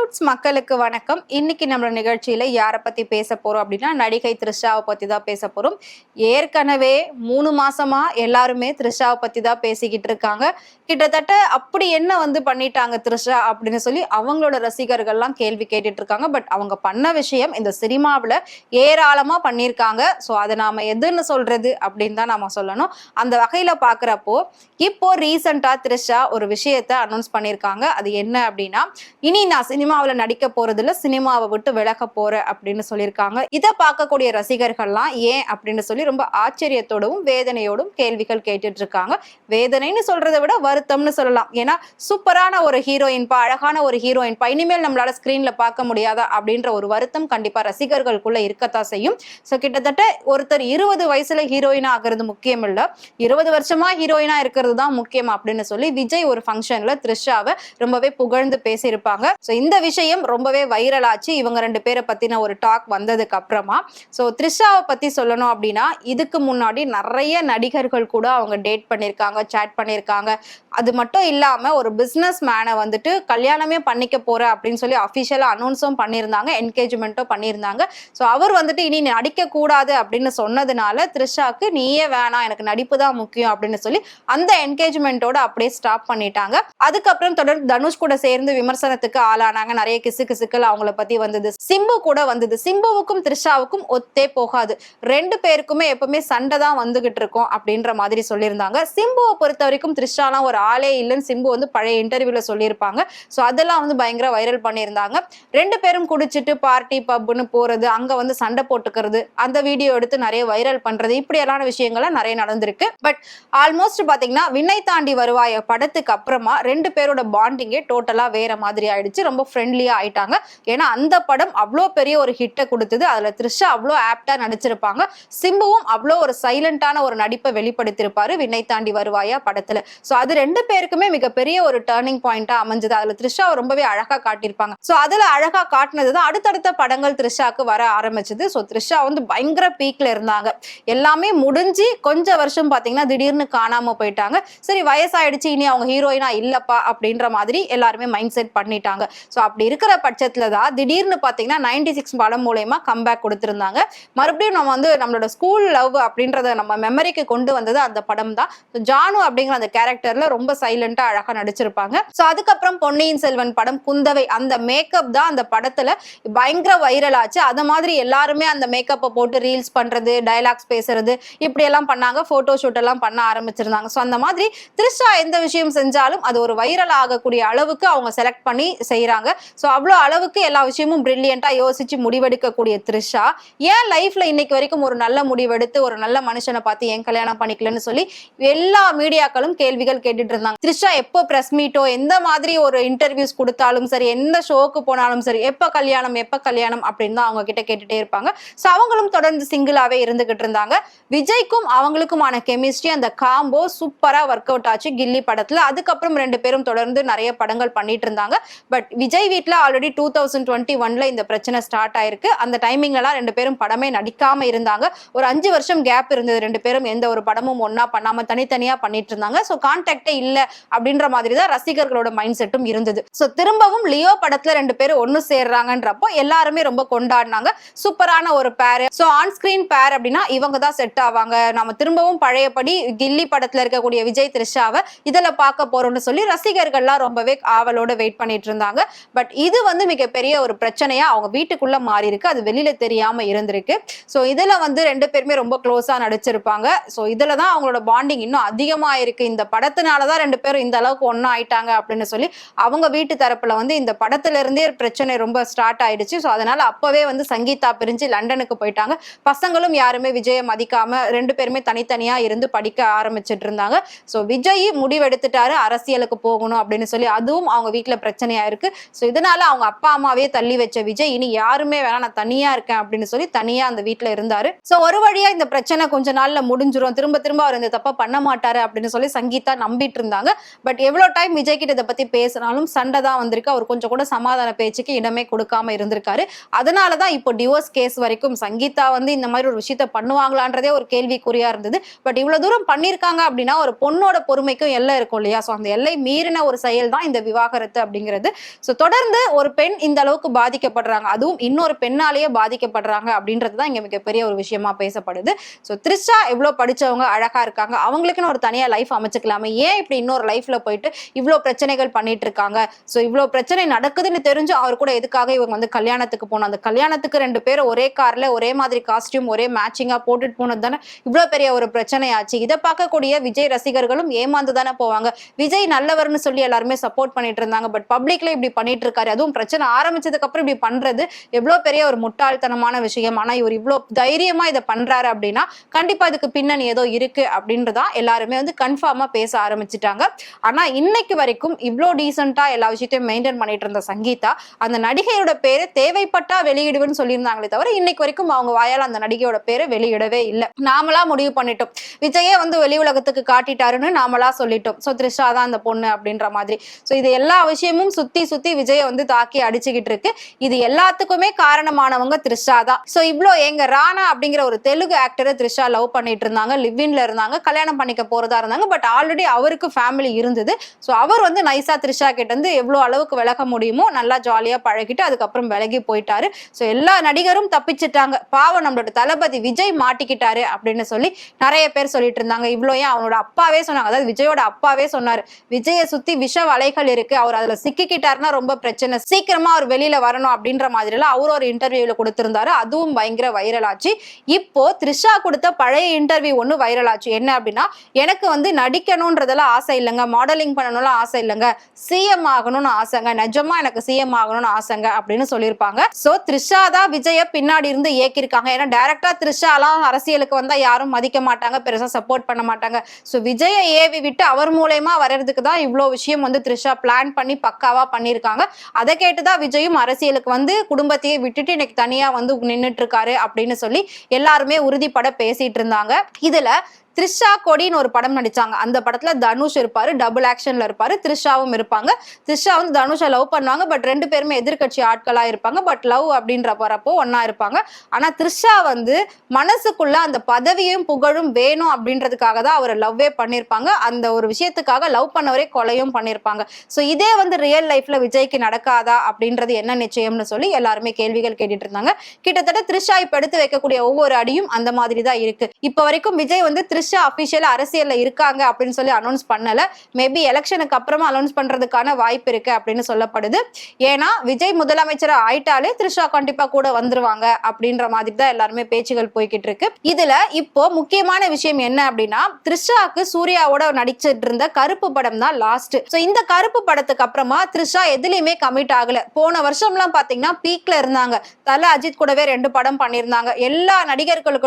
Roots மக்களுக்கு வணக்கம். இன்னைக்கு நம்ம நிகழ்ச்சியில யாரை பத்தி பேச போறோம் அப்படின்னா நடிகை த்ரிஷாவை பத்தி தான் பேச போறோம். ஏற்கனவே 3 மாசமா எல்லாருமே த்ரிஷாவை பத்தி தான் பேசிக்கிட்டு இருக்காங்க. கிட்டத்தட்ட அப்படி என்ன பண்ணிட்டாங்க த்ரிஷா அப்படின்னு சொல்லி அவங்களோட ரசிகர்கள்லாம் கேள்வி கேட்டுட்டு இருக்காங்க. பட் அவங்க பண்ண விஷயம் இந்த சினிமாவில் ஏராளமா பண்ணியிருக்காங்க. ஸோ அதை நாம எதுன்னு சொல்றது அப்படின்னு தான் நாம சொல்லணும். அந்த வகையில பாக்குறப்போ இப்போ ரீசெண்டா த்ரிஷா ஒரு விஷயத்த அனௌன்ஸ் பண்ணியிருக்காங்க. அது என்ன அப்படின்னா, இனி நான் சினிமாவில் நடிக்க போறது இல்ல, சினிமாவை விட்டு விலக போறேன் அப்படின்னு சொல்லியிருக்காங்க. இதை பார்க்கக்கூடிய ரசிகர்கள்லாம் ஏன் அப்படின்னு சொல்லி ரொம்ப ஆச்சரியத்தோடும் வேதனையோடும் கேள்விகள் கேட்டுட்டு இருக்காங்க. வேதனைன்னு சொல்றதை விட வருத்தம்னு சொல்லலாம். ஏன்னா சூப்பரான ஒரு ஹீரோயின்பா, அழகான ஒரு ஹீரோயின்பா, இனிமேல் நம்மளால ஸ்கிரீன்ல பார்க்க முடியாதா அப்படின்ற ஒரு வருத்தம் கண்டிப்பா ரசிகர்களுக்குள்ள இருக்கத்தான் செய்யும். ஸோ கிட்டத்தட்ட ஒருத்தர் 20 வயசுல ஹீரோயினா ஆகிறது முக்கியம் இல்ல, 20 வருஷமா ஹீரோயினா இருக்கிறது தான் முக்கியம் அப்படின்னு சொல்லி விஜய் ஒரு ஃபங்க்ஷன்ல த்ரிஷாவை ரொம்பவே புகழ்ந்து பேசியிருப்பாங்க. ஸோ இந்த விஷயம் ரொம்பவே வைரல் ஆச்சு இவங்க 2 பேரை பத்தின ஒரு டாக் வந்ததுக்கு அப்புறமா. ஸோ த்ரிஷாவை பத்தி சொல்லணும் அப்படின்னா, இதுக்கு முன்னாடி நிறைய நடிகர்கள் கூட அவங்க டேட் பண்ணியிருக்காங்க, சேட் பண்ணியிருக்காங்க. அது மட்டும் இல்லாம ஒரு பிசினஸ் மேனை கல்யாணமே பண்ணிக்க போற அப்படின்னு சொல்லி அபிஷியலா அனௌன்ஸும் பண்ணியிருந்தாங்க, என்கேஜ்மெண்ட்டும் பண்ணியிருந்தாங்க. ஸோ அவர் இனி நடிக்க கூடாது அப்படின்னு சொன்னதுனால த்ரிஷாக்கு நீயே வேணாம், எனக்கு நடிப்பு தான் முக்கியம் அப்படின்னு சொல்லி அந்த என்கேஜ்மெண்டோட அப்படியே ஸ்டாப் பண்ணிட்டாங்க. அதுக்கப்புறம் தொடர்ந்து தனுஷ் கூட சேர்ந்து விமர்சனத்துக்கு ஆளானாங்க. நிறைய கிசுக்கள் அவங்கள பத்தி வந்தது. சிம்பு கூட வந்தது. சிம்புவுக்கும் த்ரிஷாவுக்கும் ஒத்தே போகாது, 2 பேருக்குமே எப்பவுமே சண்டை தான் வந்துகிட்டு இருக்கும் அப்படின்ற மாதிரி சொல்லியிருந்தாங்க. சிம்புவை பொறுத்த வரைக்கும் த்ரிஷாலாம் ஒரு ஆளே இல்லைன்னு சிம்பு பழைய இன்டர்வியூல சொல்லியிருப்பாங்க. ஸோ அதெல்லாம் பயங்கர வைரல் பண்ணியிருந்தாங்க. 2 பேரும் குடிச்சிட்டு பார்ட்டி பப்னு போறது, அங்க சண்டை போட்டுக்கிறது, அந்த வீடியோ எடுத்து நிறைய வைரல் பண்றது, இப்படியெல்லாம் விஷயங்கள்லாம் நிறைய நடந்திருக்கு. பட் ஆல்மோஸ்ட் பாத்தீங்கன்னா விண்ணை தாண்டி வருவாய படத்துக்கு அப்புறமா 2 பேரோட பாண்டிங்கே டோட்டலா வேற மாதிரி ஆயிடுச்சு. ரொம்ப ஃப்ரெண்ட்லியா ஆயிட்டாங்க. ஏன்னா அந்த படம் அவ்வளோ பெரிய ஒரு ஹிட்டை கொடுத்தது. அதுல த்ரிஷா அவ்வளோ ஆப்டா நடிச்சிருப்பாங்க. சிம்புவும் அவ்வளோ ஒரு சைலண்டான ஒரு நடிப்பை வெளிப்படுத்திருப்பாரு விண்ணை தாண்டி வருவாயா படத்துல. ஸோ அது 2 பேருக்குமே மிகப்பெரிய ஒரு டேர்னிங் பாயிண்டா அமைஞ்சது. அதுல த்ரிஷா ரொம்பவே அழகா காட்டியிருப்பாங்க. ஸோ அதுல அழகா காட்டினதுதான் அடுத்தடுத்த படங்கள் த்ரிஷாக்கு வர ஆரம்பிச்சது. ஸோ த்ரிஷா பயங்கர பீக்ல இருந்தாங்க. எல்லாமே முடிஞ்சு கொஞ்சம் வருஷம் பாத்தீங்கன்னா திடீர்னு காணாம போயிட்டாங்க. சரி வயசாயிடுச்சு, இனி அவங்க ஹீரோயினா இல்லப்பா அப்படின்ற மாதிரி எல்லாருமே மைண்ட் செட் பண்ணிட்டாங்க. ஸோ அப்படி இருக்கிற பட்சத்துல தான் திடீர்னு பாத்தீங்கன்னா 96 படம் மூலமா கம்பேக் கொடுத்திருந்தாங்க. மறுபடியும் நம்ம நம்மளோட ஸ்கூல் லவ் அப்படின்றத நம்ம மெமரிக்கு கொண்டு வந்தது அந்த படம் தான். ஜானு அப்படிங்கிற அந்த கேரக்டர்ல ரொம்ப சைலண்டா அழகா நடிச்சிருப்பாங்க. ஸோ அதுக்கப்புறம் பொன்னியின் செல்வன் படம், குந்தவை, அந்த மேக்கப் தான் அந்த படத்துல பயங்கர வைரல் ஆச்சு. அது மாதிரி எல்லாருமே அந்த மேக்கப்பை போட்டு ரீல்ஸ் பண்றது, டயலாக்ஸ் பேசுறது, இப்படி எல்லாம் பண்ணாங்க. போட்டோ ஷூட் எல்லாம் பண்ண ஆரம்பிச்சிருந்தாங்க. ஸோ அந்த மாதிரி த்ரிஷா எந்த விஷயம் செஞ்சாலும் அது ஒரு வைரல் ஆகக்கூடிய அளவுக்கு அவங்க செலக்ட் பண்ணி செய்யறாங்க. ஸோ அவ்வளோ அளவுக்கு எல்லா விஷயமும் பிரில்லியண்டா யோசிச்சு முடிவெடுக்கக்கூடிய த்ரிஷா ஏன் லைஃப்ல இன்னைக்கு வரைக்கும் ஒரு நல்ல முடிவெடுத்து ஒரு நல்ல மனுஷனை பார்த்து ஏன் கல்யாணம் பண்ணிக்கலன்னு சொல்லி எல்லா மீடியாக்களும் கேள்விகள் கேட்டுட்டு இருந்தாங்க. த்ரிஷா எப்போ பிரஸ் மீட்டோ, எந்த மாதிரி ஒரு இன்டர்வியூஸ் கொடுத்தாலும் சரி, எந்த ஷோக்கு போனாலும் சரி, எப்ப கல்யாணம் அப்படின்னு தான் அவங்க கிட்ட கேட்டுட்டே இருப்பாங்க. ஸோ அவங்களும் தொடர்ந்து சிங்கிளாவே இருந்துகிட்டு இருந்தாங்க. விஜய்க்கும் அவங்களுக்குமான கெமிஸ்ட்ரி, அந்த காம்போ சூப்பரா ஒர்க் அவுட் ஆச்சு கில்லி படத்துல. அதுக்கப்புறம் 2 பேரும் தொடர்ந்து நிறைய படங்கள் பண்ணிட்டு இருந்தாங்க. பட் விஜய் வீட்ல ஆல்ரெடி 2021ல இந்த பிரச்சனை ஸ்டார்ட் ஆயிருக்கு. அந்த டைமிங்லாம் 2 பேரும் படமே நடிக்காம இருந்தாங்க. ஒரு 5 வருஷம் கேப் இருந்தது. 2 பேரும் எந்த ஒரு படமும் ஒன்னா பண்ணாம தனித்தனியா பண்ணிட்டு இருந்தாங்க. ஸோ கான்டாக்டே இல்ல அப்படின்ற மாதிரி தான் ரசிகர்களோட மைண்ட் செட்டும் இருந்தது. ஸோ திரும்பவும் லியோ படத்துல 2 பேரும் ஒன்னு சேர்றாங்கன்றப்போ எல்லாருமே ரொம்ப கொண்டாடினாங்க. சூப்பரான ஒரு பேர். ஸோ ஆன் ஸ்கிரீன் பேர் அப்படின்னா இவங்க தான் செட் ஆவாங்க, நம்ம திரும்பவும் பழையபடி கில்லி படத்துல இருக்கக்கூடிய விஜய் த்ரிஷாவை இதுல பார்க்க போறோம்னு சொல்லி ரசிகர்கள்லாம் ரொம்பவே ஆவலோட வெயிட் பண்ணிட்டு இருந்தாங்க. பட் இது மிகப்பெரிய ஒரு பிரச்சனையா அவங்க வீட்டுக்குள்ள மாறி இருக்கு. அது வெளியில தெரியாம இருந்திருக்கு. ஸோ இதுல 2 பேருமே ரொம்ப க்ளோஸா நடிச்சிருப்பாங்க. ஸோ இதுலதான் அவங்களோட பாண்டிங் இன்னும் அதிகமா இருக்கு. இந்த படத்தினாலதான் 2 பேரும் இந்த அளவுக்கு ஒன்னா ஆயிட்டாங்க அப்படின்னு சொல்லி அவங்க வீட்டு தரப்புல இந்த படத்துல இருந்தே பிரச்சனை ரொம்ப ஸ்டார்ட் ஆயிடுச்சு. ஸோ அதனால அப்பவே சங்கீதா பிரிஞ்சு லண்டனுக்கு போயிட்டாங்க. பசங்களும் யாருமே விஜயை மதிக்காம 2 பேருமே தனித்தனியா இருந்து படிக்க ஆரம்பிச்சிட்டு இருந்தாங்க. ஸோ விஜய் முடிவெடுத்துட்டாரு அரசியலுக்கு போகணும் அப்படின்னு சொல்லி, அதுவும் அவங்க வீட்டுல பிரச்சனையா இருக்கு. ஸோ இதனால அவங்க அப்பா அம்மாவே தள்ளி வச்ச விஜய் இனி யாருமே வேணாம், நான் தனியா இருக்கேன் அப்படின்னு சொல்லி தனியா அந்த வீட்டுல இருந்தாரு. ஸோ ஒரு வழியா இந்த பிரச்சனை கொஞ்ச நாள்ல முடிஞ்சிரும், திரும்ப திரும்ப அவர் இந்த தப்பா பண்ண மாட்டாரு அப்படின்னு சொல்லி சங்கீதா நம்பிட்டு இருந்தாங்க. பட் எவ்வளவு டைம் விஜய் கிட்ட இதை பத்தி பேசினாலும் சண்டை தான் வந்திருக்கு. அவர் கொஞ்சம் கூட சமாதான பேச்சுக்கு இடமே கொடுக்காம இருந்திருக்காரு. அதனாலதான் இப்போ டிவோர்ஸ் கேஸ் வரைக்கும் சங்கீதா இந்த மாதிரி ஒரு விஷயத்த பண்ணுவாங்களான்றதே ஒரு கேள்விக்குறியா இருந்தது. பட் இவ்வளவு தூரம் பண்ணிருக்காங்க அப்படின்னா ஒரு பொண்ணோட பொறுமைக்கும் எல்லை இருக்கும் இல்லையா? ஸோ அந்த எல்லை மீறின ஒரு செயல் தான் இந்த விவாகரத்து அப்படிங்கிறது. ஸோ தொடர்ந்து தொடர்ந்து ஒரு பெண் இந்த அளவுக்கு பாதிக்கப்படுறாங்க, அதுவும் இன்னொரு பெண்ணாலேயே பாதிக்கப்படுறாங்க அப்படின்றதுதான் இங்க மிகப்பெரிய ஒரு விஷயமா பேசப்படுது. சோ த்ரிஷா எவ்வளவு படிச்சவங்க, அழகா இருக்காங்க, அவங்களுக்குன்னு ஒரு தனியா லைஃப் அமைச்சுக்கலாமே, ஏன் இப்படி இன்னொரு லைஃப்ல போயிட்டு இவ்வளவு பிரச்சனைகள் பண்ணிட்டு இருக்காங்க? சோ இவ்வளவு பிரச்சனை நடக்குதுன்னு தெரிஞ்சு அவர் கூட எதுக்காக இவங்க வந்து கல்யாணத்துக்கு போனோம்? அந்த கல்யாணத்துக்கு 2 பேரும் ஒரே கார்ல ஒரே மாதிரி காஸ்டியூம் ஒரே மேட்சிங்கா போட்டுட்டு போனது தானே இவ்வளவு பெரிய ஒரு பிரச்சனையாச்சு. இதை பார்க்கக்கூடிய விஜய் ரசிகர்களும் ஏமாந்து தானே போவாங்க. விஜய் நல்லவர்னு சொல்லி எல்லாருமே சப்போர்ட் பண்ணிட்டு இருந்தாங்க, பட் பப்ளிக்ல இப்படி பண்ணிட்டு இருக்காரு, அதுவும் பிரச்சனை ஆரம்பிச்சதுக்கு அப்புறம் இப்படி பண்றது எவ்வளவு பெரிய ஒரு முட்டாள்தனமான விஷயம். ஆனா இவர் இவ்வளவு தைரியமா இதை பண்றாரு அப்படின்னா கண்டிப்பா இதுக்கு பின்னணி ஏதோ இருக்கு அப்படின்றதா எல்லாருமே வந்து கன்ஃபார்மா பேச ஆரம்பிச்சுட்டாங்க. ஆனா இன்னைக்கு வரைக்கும் இவ்வளோ டீசெண்டா எல்லா விஷயத்தையும் மெயின்டைன் பண்ணிட்டு இருந்த சங்கீதா அந்த நடிகையோட பேரு தேவைப்பட்டா வெளியிடுவேன்னு சொல்லியிருந்தாங்களே தவிர இன்னைக்கு வரைக்கும் அவங்க வாயால் அந்த நடிகையோட பேரை வெளியிடவே இல்லை. நாமளா முடிவு பண்ணிட்டோம், விஜயே வந்து வெளி உலகத்துக்கு காட்டிட்டாருன்னு நாமளா சொல்லிட்டோம். சோ த்ரிஷா தான் அந்த பொண்ணு அப்படின்ற மாதிரி. சோ இது எல்லா விஷயமும் சுத்தி சுத்தி விஜயை வந்து தாக்கி அடிச்சுக்கிட்டு இருக்கு. இது எல்லாத்துக்குமே காரணமானவங்க த்ரிஷா தான். சோ இவ்வளோ எங்க ராணா அப்படிங்கிற ஒரு தெலுங்கு ஆக்டரை த்ரிஷா லவ் பண்ணிட்டு இருந்தாங்க, லிவ்இன்ல இருந்தாங்க, கல்யாணம் பண்ணிக்க போறதா இருந்தாங்க. பட் ஆல்ரெடி அவருக்கு ஃபேமிலி இருந்தது. சோ அவர் வந்து நைசா த்ரிஷா கிட்ட இருந்து எவ்வளவு அளவுக்கு விலக முடியுமோ நல்லா ஜாலியா பழகிட்டு அதுக்கப்புறம் விலகி போயிட்டாரு. சோ எல்லா நடிகரும் தப்பிச்சிட்டாங்க, பாவம் நம்மளோட தளபதி விஜய் மாட்டிக்கிட்டாரு அப்படின்னு சொல்லி நிறைய பேர் சொல்லிட்டு இருந்தாங்க. இவ்வளோ ஏன் அவனோட அப்பாவே சொன்னாங்க, அதாவது விஜயோட அப்பாவே சொன்னாரு, விஜயை சுத்தி விஷ வலைகள் இருக்கு, அவர் அதுல சிக்கிக்கிட்டாருன்னா ரொம்ப பிரச்சனை, சீக்கிரமா அவர் வெளியில வரணும் அப்படின்ற மாதிரி எல்லாம் அவர் ஒரு இன்டர்வியூல கொடுத்திருந்தாரு. அதுவும் பயங்கர வைரல் ஆச்சு. இப்போ த்ரிஷா கொடுத்த பழைய இன்டர்வியூ ஒண்ணு வைரல் ஆச்சு. என்ன அப்படின்னா, எனக்கு வந்து நடிக்கணும்ன்றதெல்லாம் ஆசை இல்லைங்க, மாடலிங் பண்ணணும்லாம் ஆசை இல்லைங்க, சிஎம் ஆகணும்னு ஆசைங்க, நிஜமா எனக்கு சிஎம் ஆகணும்னு ஆசைங்க அப்படின்னு சொல்லியிருப்பாங்க. சோ த்ரிஷா தான் விஜய பின்னாடி இருந்து இயக்கியிருக்காங்க. ஏன்னா டைரக்டா த்ரிஷாலாம் அரசியலுக்கு வந்தா யாரும் மதிக்க மாட்டாங்க, பெருசா சப்போர்ட் பண்ண மாட்டாங்க. சோ விஜய ஏவி விட்டு அவர் மூலமா வர்றதுக்கு தான் இவ்வளோ விஷயம் வந்து த்ரிஷா பிளான் பண்ணி பக்காவா பண்ணியிருக்காங்க. அதை கேட்டுதான் விஜயும் அரசியலுக்கு வந்து குடும்பத்தையே விட்டுட்டு இன்னைக்கு தனியா வந்து நின்றுட்டு இருக்காரு அப்படின்னு சொல்லி எல்லாருமே உறுதிப்பட பேசிட்டு இருந்தாங்க. இதுல த்ரிஷா கொடின்னு ஒரு படம் நடிச்சாங்க. அந்த படத்துல தனுஷ் இருப்பாரு, டபுள் ஆக்ஷன்ல இருப்பாரு, த்ரிஷாவும் இருப்பாங்க. த்ரிஷா வந்து தனுஷை லவ் பண்ணுவாங்க, பட் 2 பேருமே எதிர்கட்சி ஆட்களா இருப்பாங்க. பட் லவ் அப்படின்ற போறப்போ ஒன்னா இருப்பாங்க. ஆனா த்ரிஷா வந்து மனசுக்குள்ள அந்த பதவியும் புகழும் வேணும் அப்படின்றதுக்காக தான் அவர் லவ்வே பண்ணிருப்பாங்க. அந்த ஒரு விஷயத்துக்காக லவ் பண்ணவரே கொலையும் பண்ணிருப்பாங்க. சோ இதே வந்து ரியல் லைஃப்ல விஜய்க்கு நடக்காதா அப்படின்றது என்ன நிச்சயம்னு சொல்லி எல்லாருமே கேள்விகள் கேட்டுட்டு இருந்தாங்க. கிட்டத்தட்ட த்ரிஷா இப்ப எடுத்து வைக்கக்கூடிய ஒவ்வொரு அடியும் அந்த மாதிரி தான் இருக்கு. இப்ப வரைக்கும் விஜய் வந்து த்ரிஷா அபிஷியலா அரசியல்ல இருக்காங்க அப்படின்னு சொல்லி அனௌன்ஸ் பண்ணல. மேபி எலெக்ஷனுக்கு அப்புறமா அனௌன்ஸ் பண்றதுக்கான வாய்ப்பு இருக்கு அப்படின்னு சொல்லப்படுது. ஏன்னா விஜய் முதலமைச்சர் ஆயிட்டாலே த்ரிஷா கண்டிப்பா கூட வந்துருவாங்க அப்படின்ற மாதிரி தான் எல்லாருமே பேச்சுகள் போய்கிட்டு இருக்கு. இதுல இப்போ முக்கியமான விஷயம் என்ன அப்படின்னா, த்ரிஷாக்கு சூர்யாவோட நடிச்சிட்டு இருந்த கருப்பு படம் தான் லாஸ்ட். சோ இந்த கருப்பு படத்துக்கு அப்புறமா த்ரிஷா எதுலயுமே கமிட் ஆகல. போன வருஷம் எல்லாம் பாத்தீங்கன்னா பீக்ல இருந்தாங்க. தல அஜித் கூடவே 2 படம் பண்ணியிருந்தாங்க. எல்லா நடிகர்கள்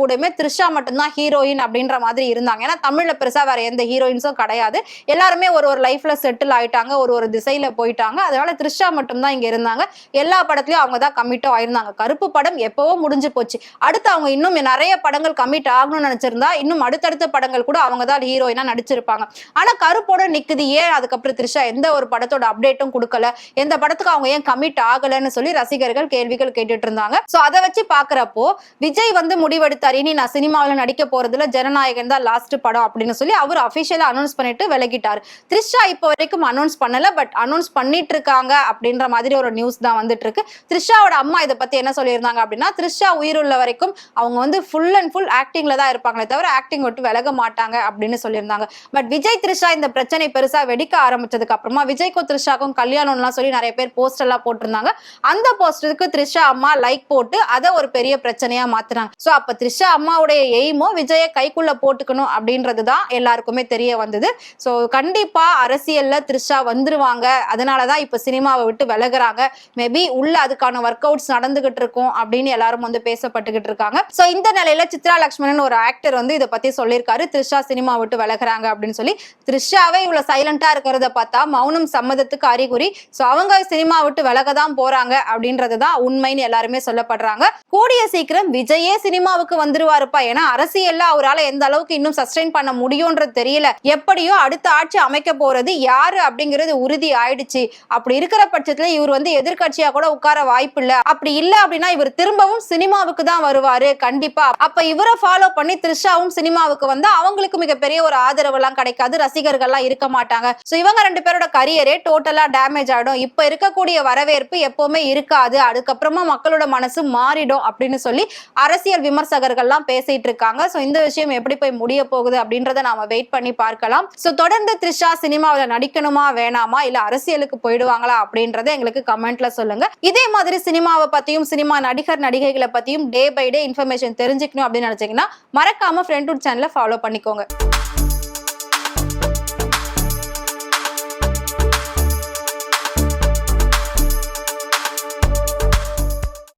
கூடயுமே த்ரிஷா மட்டும்தான் ஹீரோயின் அப்படின்ற மாதிரி இருந்தாங்க. ஏன்னா தமிழ்ல பெருசா வேற எந்த ஹீரோயின்ஸும் கிடையாது. எல்லாருமே ஒரு லைஃப்ல செட்டில் ஆயிட்டாங்க, ஒரு திசையில போயிட்டாங்க. அதனால த்ரிஷா மட்டும் தான் இங்க இருந்தாங்க. எல்லா படத்துலயும் அவங்க தான் கமிட்டோ ஆயிருந்தாங்க. கருப்பு படம் எப்பவோ முடிஞ்சு போச்சு. அடுத்து அவங்க இன்னும் நிறைய படங்கள் கமிட் ஆகணும்னு நினைச்சிருந்தா இன்னும் அடுத்தடுத்த படங்கள் கூட அவங்க தான் ஹீரோயினா நடிச்சிருப்பாங்க. ஆனா கருப்போட நிக்குது ஏன்? அதுக்கப்புறம் த்ரிஷா எந்த ஒரு படத்தோட அப்டேட்டும் கொடுக்கல, எந்த படத்துக்கு அவங்க ஏன் கமிட் ஆகலன்னு சொல்லி ரசிகர்கள் கேள்விகள் கேட்டுட்டு இருந்தாங்க. சோ அதை வச்சு பாக்குறப்போ விஜய் வந்து முடிவெடுத்தார், இனி நான் சினிமாவில் நடிக்க போறதுல ஜனநாயகன் தான் லாஸ்ட் படம் அப்படின்னு சொல்லி அவர் அபிஷியலா அனௌன்ஸ் பண்ணிட்டு விலகிட்டார். த்ரிஷா இப்போ வரைக்கும் அனௌன்ஸ் பண்ணல, பட் அனௌன்ஸ் பண்ணிட்டு இருக்காங்க அப்படின்ற மாதிரி ஒரு நியூஸ் தான் வந்துட்டு இருக்கு. த்ரிஷாவோட அம்மா இதை பத்தி என்ன சொல்லியிருந்தாங்க அப்படின்னா, த்ரிஷா உயிருள்ள வரைக்கும் அவங்க வந்து ஃபுல் அண்ட் ஃபுல் ஆக்டிங்ல தான் இருப்பாங்களே தவிர ஆக்டிங் விட்டு விலக மாட்டாங்க அப்படின்னு சொல்லியிருந்தாங்க. பட் விஜய் த்ரிஷா இந்த பிரச்சனை பெருசா வெடிக்க ஆரம்பிச்சதுக்கு அப்புறமா விஜய்க்கும் த்ரிஷாக்கும் கல்யாணம்லாம் சொல்லி நிறைய பேர் போஸ்டர் எல்லாம் போட்டிருந்தாங்க. அந்த போஸ்டருக்கு த்ரிஷா அம்மா லைக் போட்டு அதை ஒரு பெரிய பிரச்சனையா மாத்துறாங்க. சோ அப்ப த்ரிஷா அம்மாவுடைய எய்மோ விஜய கைக்குள்ள போட்டுக்கணும் அப்படின்றதுதான் எல்லாருக்குமே தெரிய வந்தது. சோ கண்டிப்பா அரசியல்ல த்ரிஷா வந்துருவாங்க, அதனாலதான் இப்ப சினிமாவை விட்டு விலகுறாங்க. மேபி உள்ள அதுக்கான ஒர்க் அவுட்ஸ் நடந்துகிட்டு இருக்கும் அப்படின்னு எல்லாரும் வந்து பேசப்பட்டுகிட்டு இருக்காங்க. சோ இந்த நிலையில சித்ரா லட்சுமணன் ஒரு ஆக்டர் வந்து இதை பத்தி சொல்லியிருக்காரு, த்ரிஷா சினிமா விட்டு விலகுறாங்க அப்படின்னு சொல்லி. த்ரிஷாவே இவ்வளவு சைலண்டா இருக்கிறத பார்த்தா மௌனம் சம்மதத்துக்கு அறிகுறி. சோ அவங்க சினிமா விட்டு விலகதான் போறாங்க அப்படின்றதுதான் உண்மைன்னு எல்லாருமே சொல்லப்படுறாங்க. கூடிய சீக்கிரம் விஜயே சினிமாவுக்கு வந்துருவாருப்பா, ஏன்னா அரசியல்ல அவரால் எந்த அளவுக்கு இன்னும் சஸ்டெயின் பண்ண முடியும்ன்றது தெரியல. எப்படியோ அடுத்த ஆட்சி அமைக்க போறது யாரு அப்படிங்கிறது உறுதி ஆயிடுச்சு. அப்படி இருக்கிற பட்சத்துல இவர் வந்து எதிர்கட்சியா கூட உட்கார வாய்ப்பு இல்ல. அப்படி இல்ல அப்படின்னா இவர் திரும்பவும் சினிமாவுக்கு தான் வருவாரு கண்டிப்பா. அப்ப இவரை ஃபாலோ பண்ணி த்ரிஷாவும் சினிமாவுக்கு வந்து அவங்களுக்கு மிகப்பெரிய ஒரு ஆதரவு எல்லாம் கிடைக்காது, ரசிகர்கள்லாம் இருக்க மாட்டாங்க. சோ இவங்க 2 பேரோட கரியரே டோட்டலா டேமேஜ் ஆயிடும். இப்ப இருக்கக்கூடிய வரவேற்பு எப்பவுமே இருக்காது, அதுக்கப்புறமா மக்களோட மனசு மாறிடும் அப்படின்னு சொல்லி அரசியல் விமர்சகர்கள்லாம் பேசிட்டு இருக்காங்க. சோ இந்த விஷயம் எப்படி போய் முடிய போகுது அப்படின்றத நாம வெயிட் பண்ணி பார்க்கலாம். சோ தொடர்ந்து த்ரிஷா சினிமாவில் நடிக்கணுமா வேணாமா இல்ல அரசியலுக்கு போயிடுவாங்களா அப்படின்றத எங்களுக்கு கமெண்ட்ல சொல்லுங்க. இதே மாதிரி சினிமாவை பத்தியும் சினிமா நடிகர் நடிகைகளை பத்தியும் டே பை டே இன்ஃபர்மேஷன் தெரிஞ்சுக்கணும் அப்படின்னு நினைச்சீங்கன்னா மறக்காம ஃப்ரெண்ட்வுட் சேனலை ஃபாலோ பண்ணிக்கோங்க.